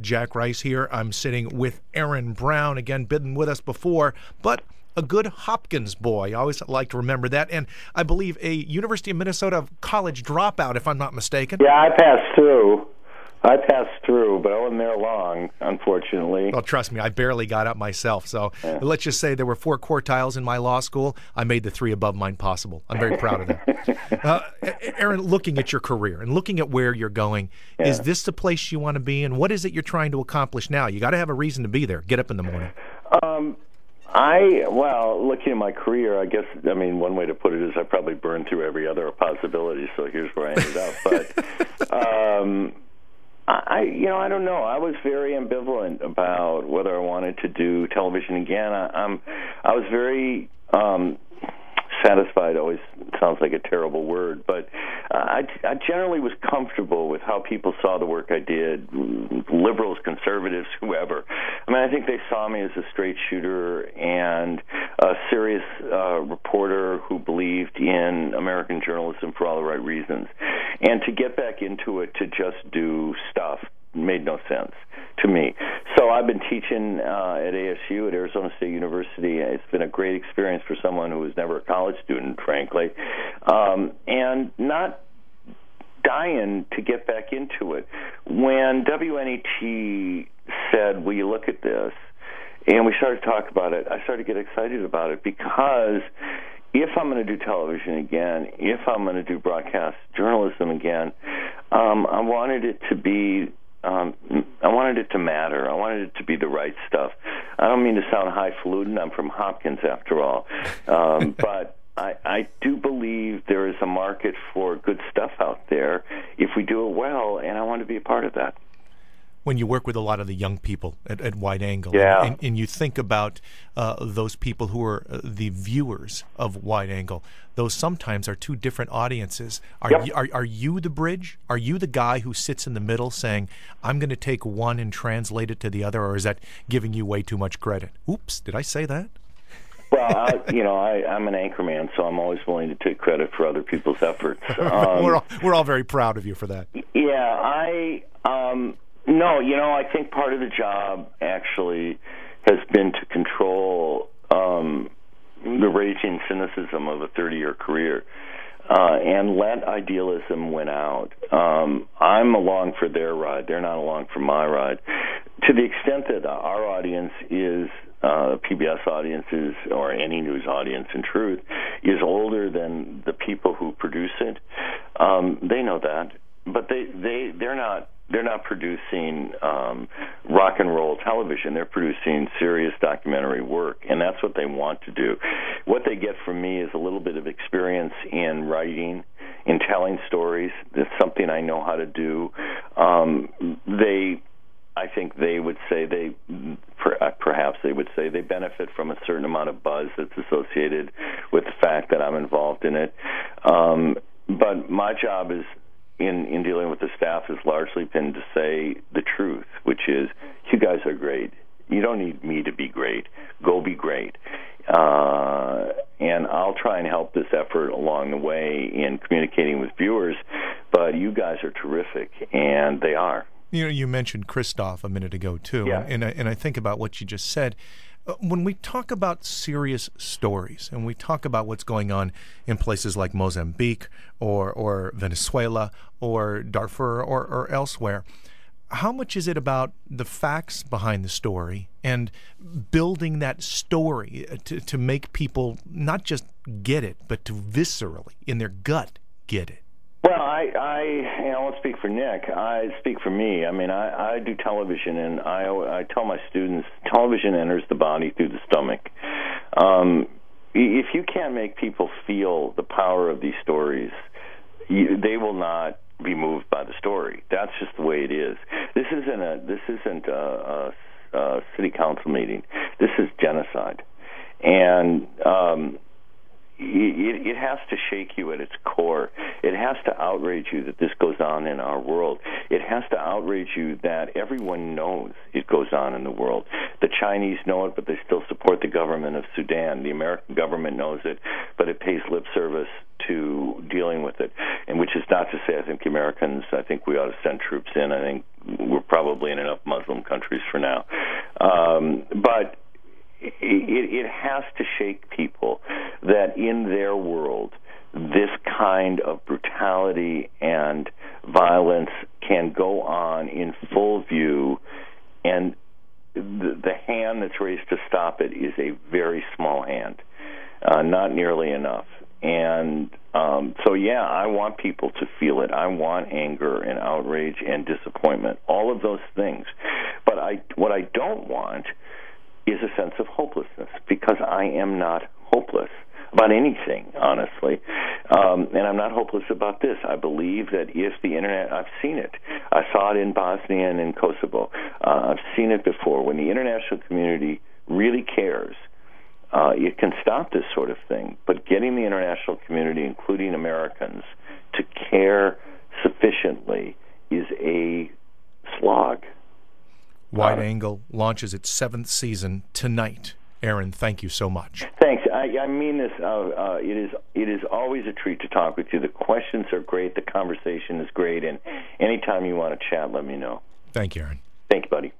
Jack Rice here. I'm sitting with Aaron Brown, again, been with us before, but a good Hopkins boy. I always like to remember that. And I believe a University of Minnesota college dropout, if I'm not mistaken. Yeah, I passed through, but I wasn't there long, unfortunately. Well, trust me, I barely got up myself. So let's just say there were 4 quartiles in my law school. I made the 3 above mine possible. I'm very proud of that. Aaron, looking at your career and looking at where you're going, is this the place you want to be? And what is it you're trying to accomplish now? You got to have a reason to be there. Get up in the morning. Looking at my career, I guess, one way to put it is I probably burned through every other possibility, so here's where I ended up. But, I don't know. I was very ambivalent about whether I wanted to do television again. I was very satisfied. Always sounds like a terrible word, but I generally was comfortable with how people saw the work I did, liberals, conservatives, whoever. I think they saw me as a straight shooter and a serious reporter who believed in American journalism for all the right reasons. And to get back into it to just do stuff made no sense to me. So I've been teaching at ASU, at Arizona State University. It's been a great experience for someone who was never a college student, frankly, and not dying to get back into it. When WNET said, will you look at this? And we started to talk about it, I started to get excited about it because if I'm going to do television again, if I'm going to do broadcast journalism again, I wanted it to be I wanted it to matter. I wanted it to be the right stuff. I don't mean to sound highfalutin. I'm from Hopkins, after all. But I do believe there is a market for good stuff out there if we do it well, and I want to be a part of that. When you work with a lot of the young people at Wide Angle, and you think about those people who are the viewers of Wide Angle, those sometimes are 2 different audiences. Are you the bridge? Are you the guy who sits in the middle saying, I'm going to take one and translate it to the other, or is that giving you way too much credit? Oops, did I say that? Well, I'm an anchorman, so I'm always willing to take credit for other people's efforts. We're all very proud of you for that. Yeah, No, I think part of the job actually has been to control the raging cynicism of a 30-year career and let idealism win out. I'm along for their ride. They're not along for my ride. To the extent that our audience is, PBS audiences, or any news audience in truth, is older than the people who produce it, they know that. But they're not producing rock and roll television. They're producing serious documentary work, and that's what they want to do. What they get from me is a little bit of experience in writing, in telling stories. That's something I know how to do. I think they would say perhaps they would say they benefit from a certain amount of buzz that's associated with the fact that I'm involved in it. But my job is, in dealing with the staff, has largely been to say the truth, which is, you guys are great. You don't need me to be great. Go be great. And I'll try and help this effort along the way in communicating with viewers, but you guys are terrific, and they are. You mentioned Christoph a minute ago, too, and I think about what you just said. When we talk about serious stories and we talk about what's going on in places like Mozambique or Venezuela or Darfur or elsewhere, how much is it about the facts behind the story and building that story to make people not just get it, but to viscerally, in their gut, get it? Well, I won't speak for Nick. I speak for me. I do television, and I tell my students, television enters the body through the stomach. If you can't make people feel the power of these stories, they will not be moved by the story. That's just the way it is. This isn't a city council meeting. This is genocide, and it has to shake you at its core. It has to outrage you that this goes on in our world. It has to outrage you that everyone knows it goes on in the world. The Chinese know it, but they still support the government of Sudan. The American government knows it, but it pays lip service to dealing with it. And which is not to say I think the Americans, I think we ought to send troops in. I think we're probably in enough Muslim countries for now. But it has to shake people that in their world, this kind of brutality and violence can go on in full view, and the hand that's raised to stop it is a very small hand, not nearly enough. And so, yeah, I want people to feel it. I want anger and outrage and disappointment, all of those things. But what I don't want is a sense of hopelessness, because I am not hopeless about anything, honestly. And I'm not hopeless about this. I believe that if the Internet, I've seen it. I saw it in Bosnia and in Kosovo. I've seen it before. When the international community really cares, it can stop this sort of thing. But getting the international community, including Americans, to care sufficiently is a slog. Wide Angle launches its 7th season tonight. Aaron, thank you so much. Thanks. I mean this. It is always a treat to talk with you. The questions are great. The conversation is great. And anytime you want to chat, let me know. Thank you, Aaron. Thank you, buddy.